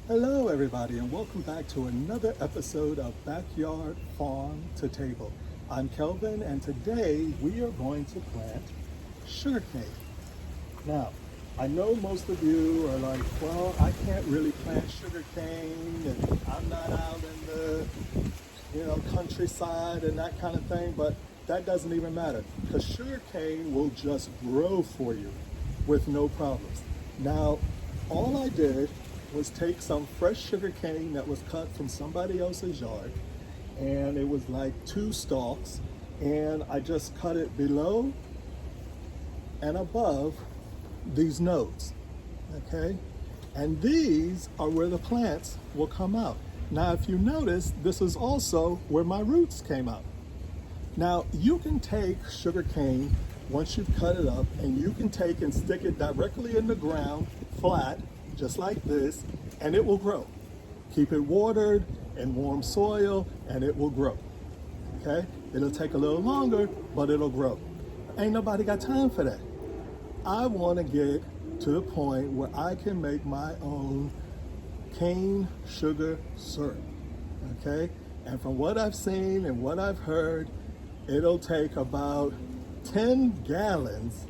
Hello, everybody, and welcome back to another episode of Backyard Farm to Table. I'm Kelvin, and today we are going to plant sugarcane. Now, I know most of you are like, well, I can't really plant sugarcane, and I'm not out in the, countryside and that kind of thing, but that doesn't even matter because sugarcane will just grow for you with no problems. Now, all I did was take some fresh sugar cane that was cut from somebody else's yard, and it was like 2 stalks, and I just cut it below and above these nodes, okay? And these are where the plants will come out. Now, if you notice, this is also where my roots came out. Now, you can take sugar cane once you've cut it up, and you can take and stick it directly in the ground, flat, just like this, and it will grow. Keep it watered in warm soil, and it will grow, okay? It'll take a little longer, but it'll grow. Ain't nobody got time for that. I want to get to the point where I can make my own cane sugar syrup, okay? And from what I've seen and what I've heard, it'll take about 10 gallons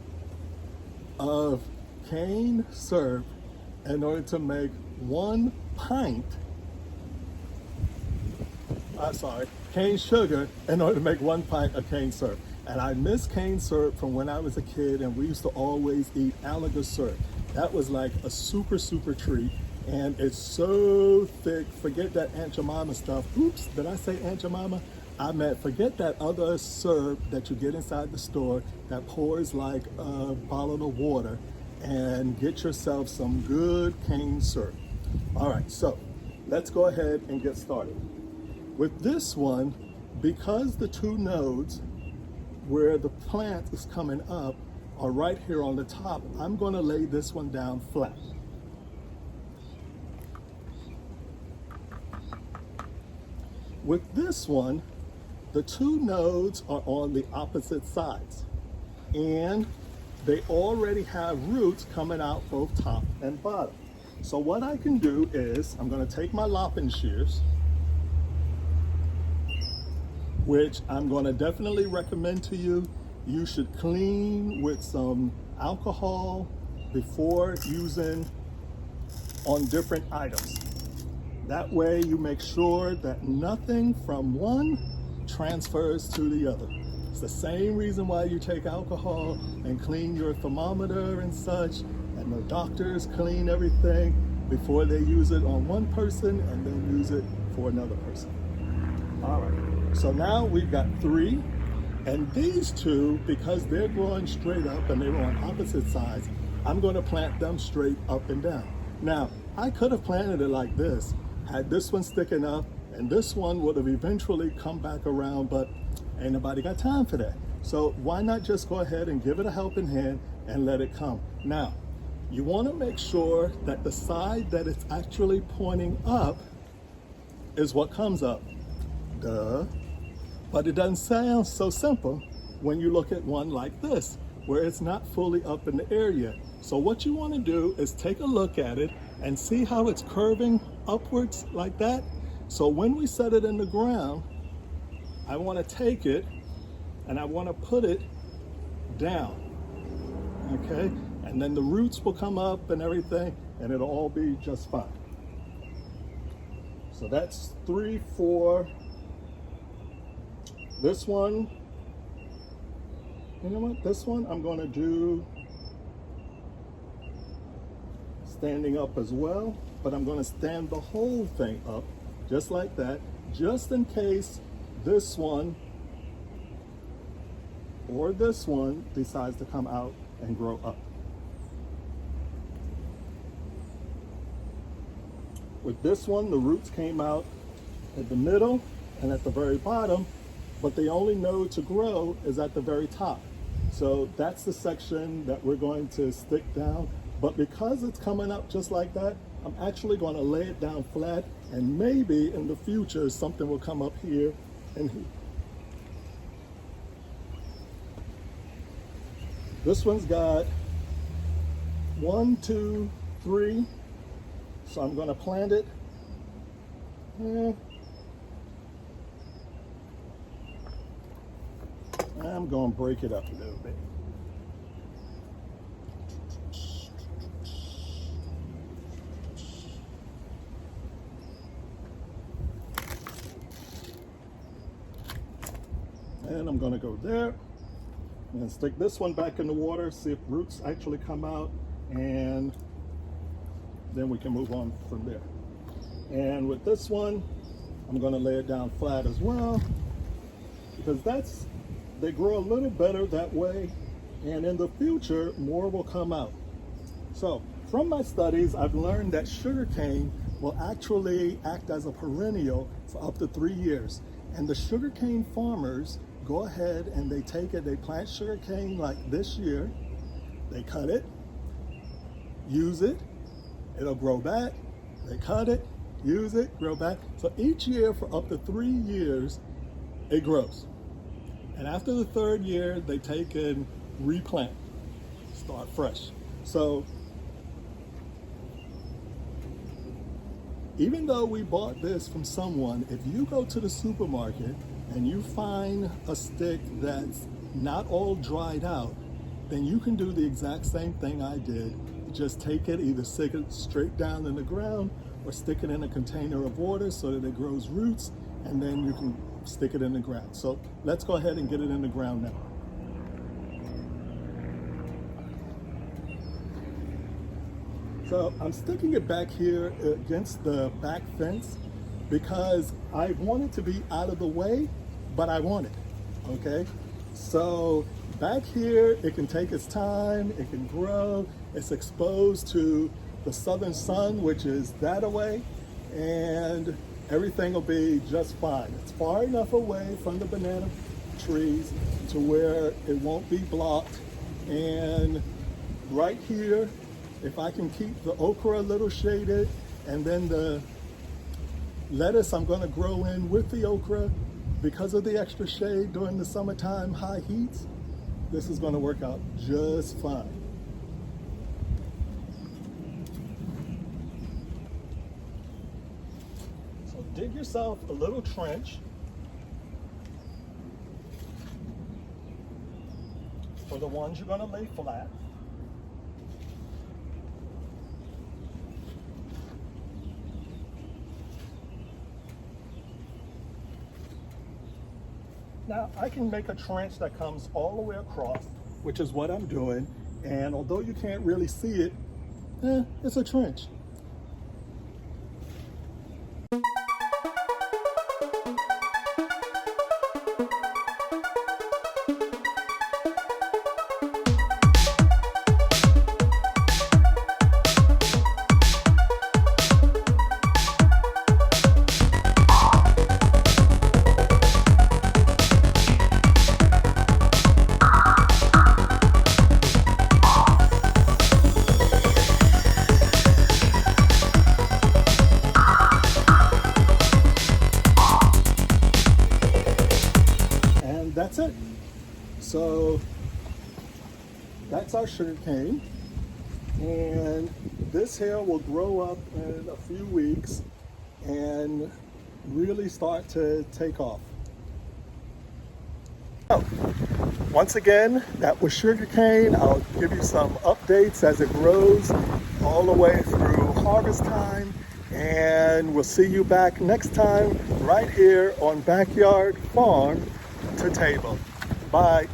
of cane syrup in order to make 1 pint, cane sugar in order to make 1 pint of cane syrup. And I miss cane syrup from when I was a kid, and we used to always eat Alaga syrup. That was like a super, super treat. And it's so thick. Forget that Aunt Jemima stuff. Oops, did I say Aunt Jemima? I meant forget that other syrup that you get inside the store that pours like a bottle of water, and get yourself some good cane syrup. All right, so let's go ahead and get started. With this one, because the 2 nodes where the plant is coming up are right here on the top, I'm going to lay this one down flat. With this one, the 2 nodes are on the opposite sides, and they already have roots coming out both top and bottom. So what I can do is I'm going to take my lopping shears, which I'm going to definitely recommend to you. You should clean with some alcohol before using on different items. That way you make sure that nothing from one transfers to the other. It's the same reason why you take alcohol and clean your thermometer and such, and the doctors clean everything before they use it on one person and then use it for another person. All right, so now we've got 3, and these 2, because they're growing straight up and they're on opposite sides, I'm going to plant them straight up and down. Now, I could have planted it like this, had this one sticking up, and this one would have eventually come back around, but ain't nobody got time for that. So why not just go ahead and give it a helping hand and let it come. Now, you want to make sure that the side that it's actually pointing up is what comes up. Duh. But it doesn't sound so simple when you look at one like this, where it's not fully up in the air yet. So what you want to do is take a look at it and see how it's curving upwards like that. So when we set it in the ground, I want to take it and I want to put it down, okay? And then the roots will come up and everything, and it'll all be just fine. So that's 3, 4. This one, you know what? This one I'm going to do standing up as well, but I'm going to stand the whole thing up just like that, just in case this one or this one decides to come out and grow up. With this one, the roots came out at the middle and at the very bottom, but the only node to grow is at the very top. So that's the section that we're going to stick down. But because it's coming up just like that, I'm actually going to lay it down flat, and maybe in the future something will come up here and here. This one's got 1, 2, 3 So I'm going to plant it. I'm going to break it up a little bit. And I'm going to go there and stick this one back in the water, see if roots actually come out, and then we can move on from there. And with this one, I'm going to lay it down flat as well, because they grow a little better that way, and in the future more will come out. So from my studies, I've learned that sugarcane will actually act as a perennial for up to 3 years. And the sugarcane farmers go ahead and they take it, they plant sugarcane like this year, they cut it, use it, it'll grow back, they cut it, use it, grow back. So each year for up to 3 years, it grows. And after the 3rd year, they take and replant, start fresh. So even though we bought this from someone, if you go to the supermarket and you find a stick that's not all dried out, then you can do the exact same thing I did. Just take it, either stick it straight down in the ground or stick it in a container of water so that it grows roots, and then you can stick it in the ground. So let's go ahead and get it in the ground now. So I'm sticking it back here against the back fence because I want it to be out of the way, but I want it, okay? So back here, it can take its time, it can grow, it's exposed to the southern sun, which is that away, and everything will be just fine. It's far enough away from the banana trees to where it won't be blocked. And right here, if I can keep the okra a little shaded, and then the lettuce I'm going to grow in with the okra, because of the extra shade during the summertime high heats, this is going to work out just fine. So dig yourself a little trench for the ones you're going to lay flat. Now, I can make a trench that comes all the way across, which is what I'm doing. And although you can't really see it, it's a trench. That's it. So that's our sugar cane, and this here will grow up in a few weeks and really start to take off. So, once again, that was sugar cane. I'll give you some updates as it grows all the way through harvest time, and we'll see you back next time right here on Backyard Farm to Table. Bye.